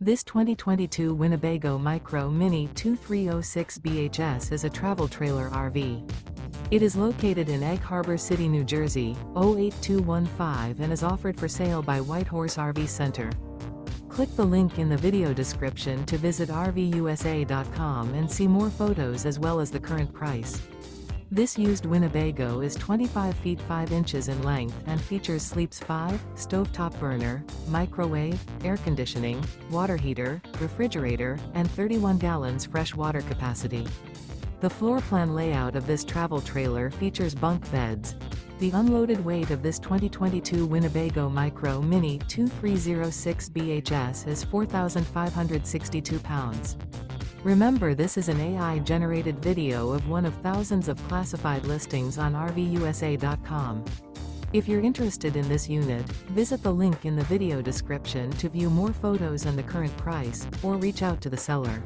This 2022 Winnebago Micro Minnie 2306 BHS is a travel trailer RV. It is located in Egg Harbor City, New Jersey, 08215 and is offered for sale by Whitehorse RV Center. Click the link in the video description to visit RVUSA.com and see more photos as well as the current price. This used Winnebago is 25 feet 5 inches in length and features sleeps 5, stovetop burner, microwave, air conditioning, water heater, refrigerator, and 31 gallons fresh water capacity. The floor plan layout of this travel trailer features bunk beds. The unloaded weight of this 2022 Winnebago Micro Minnie 2306 BHS is 4,562 pounds. Remember, this is an AI-generated video of one of thousands of classified listings on RVUSA.com. If you're interested in this unit, visit the link in the video description to view more photos and the current price, or reach out to the seller.